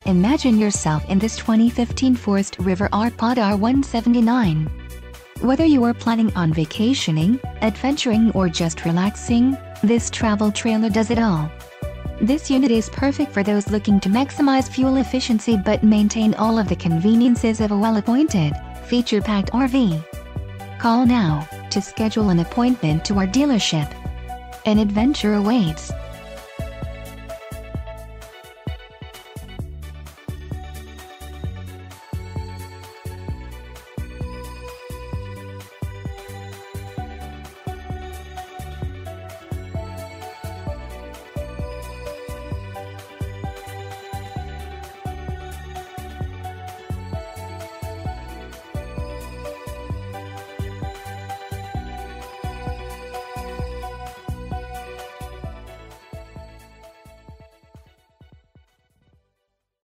Imagine yourself in this 2015 Forest River R-Pod R179. Whether you are planning on vacationing, adventuring or just relaxing, this travel trailer does it all. This unit is perfect for those looking to maximize fuel efficiency but maintain all of the conveniences of a well-appointed, feature-packed RV. Call now to schedule an appointment to our dealership. An adventure awaits.